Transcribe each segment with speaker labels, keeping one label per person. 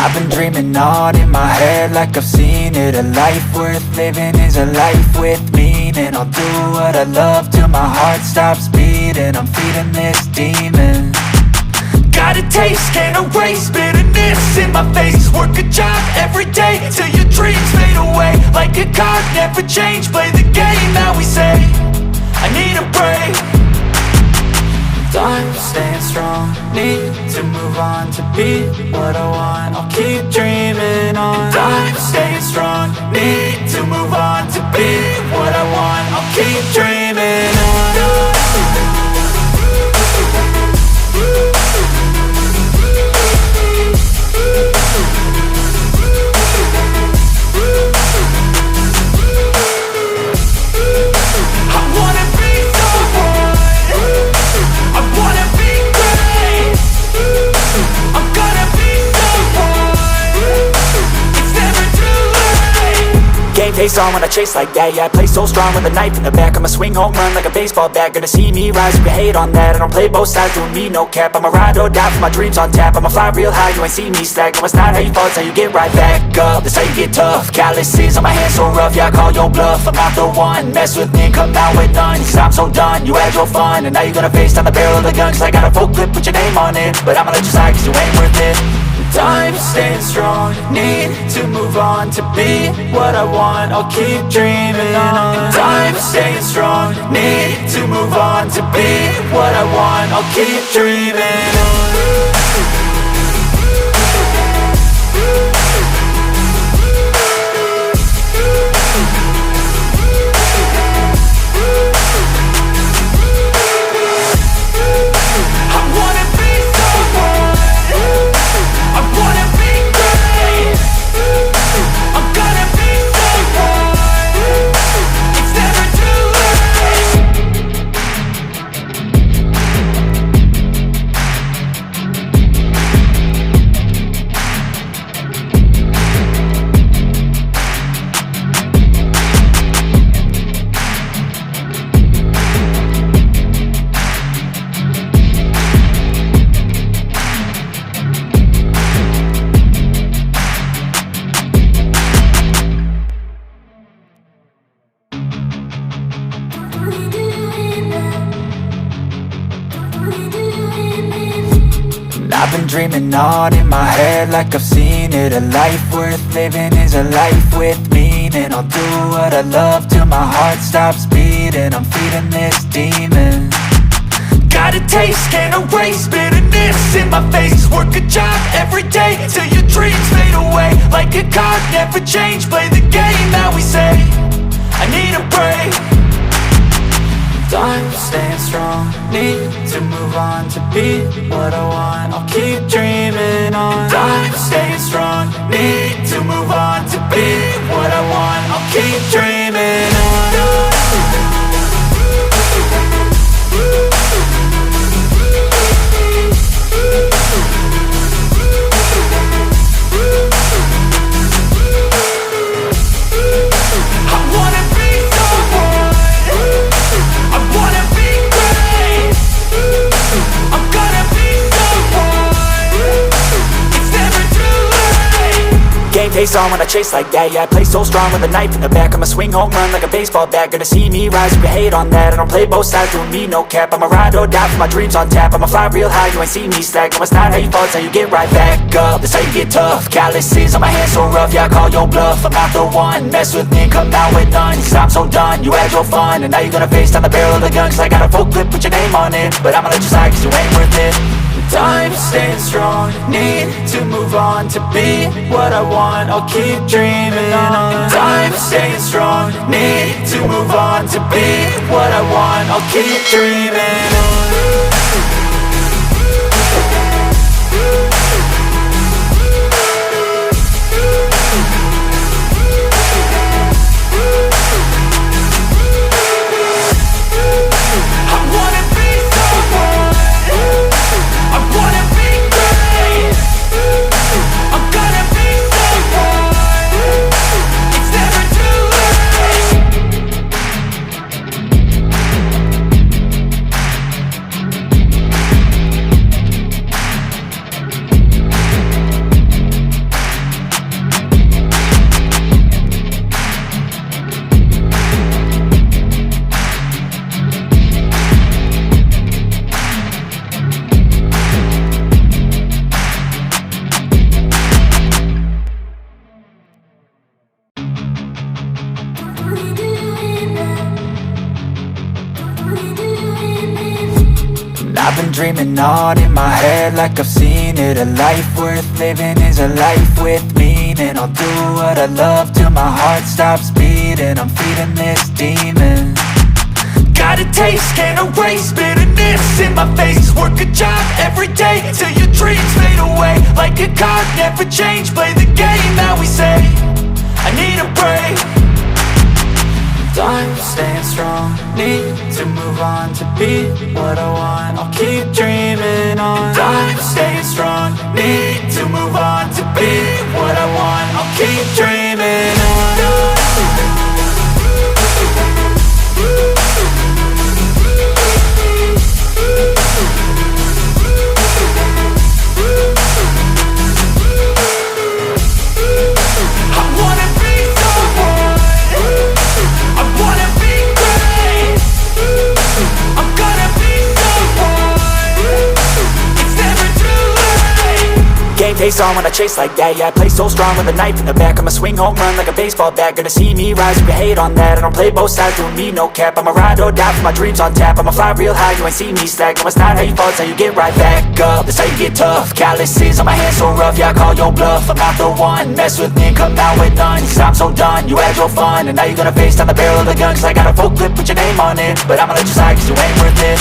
Speaker 1: I've been dreaming on in my head like I've seen it. A life worth living is a life with meaning. I'll do what I love till my heart stops beating. I'm feeding this demon. Got a taste, can't erase bitterness in my face. Work a job every day till your dreams fade away. Like a card, never change, play the game that we say. I need a break. I'm staying strong, need to move on to be what I want. I'll keep dreaming on. I'm staying strong, need to move on to be what I want. I'll keep dreaming on. Face on when I chase like that. Yeah, I play so strong with a knife in the back. I'ma swing home run like a baseball bat. Gonna see me rise, you can hate on that. I don't play both sides, doing me no cap. I'ma ride or die for my dreams on tap. I'ma fly real high, you ain't see me stack. No, it's not how you fall, it's how you get right back up. That's how you get tough. Calluses on my hands so rough, yeah, I call your bluff. I'm not the one, mess with me and come out with none. Cause I'm so done, you had your fun. And now you're gonna face down the barrel of the gun. Cause I got a full clip, put your name on it. But I'ma let you slide cause you ain't worth it. I'm staying strong, need to move on to be what I want. I'll keep dreaming on. I'm staying strong, need to move on to be what I want. I'll keep dreaming on. I've been dreaming on in my head like I've seen it. A life worth living is a life with meaning. I'll do what I love till my heart stops beating. I'm feeding this demon. Got a taste, can't erase bitterness in my face. Work a job every day till your dreams fade away. Like a card, never change, play the game that we say. I need a break. I'm staying strong, need to move on to be what I want. I'll keep dreaming on. I'm staying strong, need to move on to be what I want. I'll keep dreaming on. Face on when I chase like that. Yeah, I play so strong with a knife in the back. I'ma swing home run like a baseball bat. Gonna see me rise, you can hate on that. I don't play both sides, doing me no cap. I'ma ride or die for my dreams on tap. I'ma fly real high, you ain't see me stack. No, it's not how you fall, it's how you get right back up. That's how you get tough. Calluses on my hands so rough, yeah, I call your bluff. I'm not the one, mess with me and come out with none. Cause I'm so done, you had your fun. And now you're gonna face down the barrel of the gun. Cause I got a full clip, put your name on it. But I'ma let you slide cause you ain't worth it. I'm staying strong, need to move on to be what I want. I'll keep dreaming on. I'm staying strong, need to move on to be what I want. I'll keep dreaming on. dreaming on in my head like I've seen it. A life worth living is a life with meaning. I'll do what I love till my heart stops beating. I'm feeding this demon. Got a taste, can't erase bitterness in my face. Work a job every day till your dreams fade away. Like a card, never change, play the game that we say. I need a break. I'm staying strong, need to move on to be what I want. I'll keep dreaming on. I'm staying strong, need to move on to be what I want. I'll keep dreaming on. Game face on when I chase like that. Yeah, I play so strong with a knife in the back. I'ma swing home run like a baseball bat. Gonna see me rise, you can hate on that. I don't play both sides, doing me no cap. I'ma ride or die for my dreams on tap. I'ma fly real high, you ain't see me slack. No, it's not how you fall, it's how you get right back up. That's how you get tough. Calluses on my hands so rough, yeah, I call your bluff. I'm not the one, mess with me and come out with none. Cause I'm so done, you had your fun. And now you're gonna face down the barrel of the gun. Cause I got a full clip, put your name on it. But I'ma let you slide cause you ain't worth it.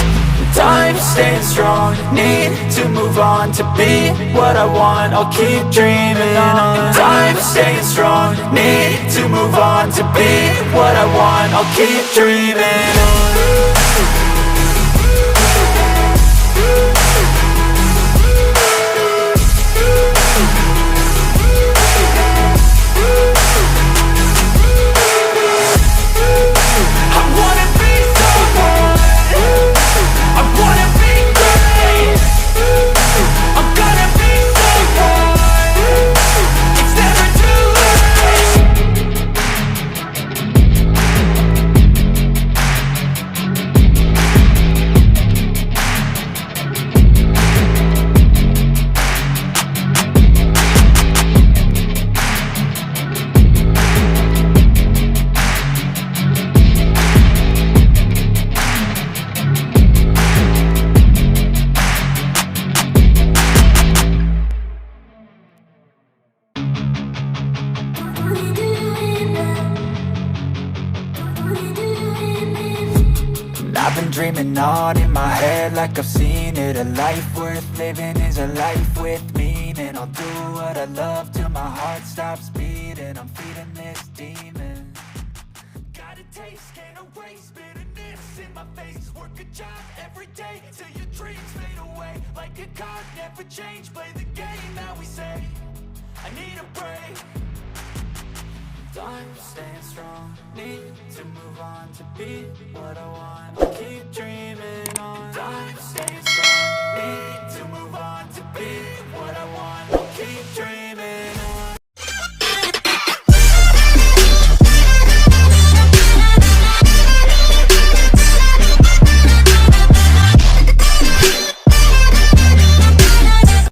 Speaker 1: I'm staying strong, need to move on to be what I want. I'll keep dreaming on. I'm staying strong, need to move on to be what I want. I'll keep dreaming on. I've been dreaming on in my head like I've seen it. A life worth living is a life with meaning. I'll do what I love till my heart stops beating. I'm feeding this demon. Got a taste, can't erase bitterness in my face. Work a job every day till your dreams fade away. Like a card, never change, play the game that we say. I need a break. I'm staying strong, need to move on to be what I want. I'll keep dreaming on. I'm staying strong, need to move on to be what I want. I'll keep dreaming.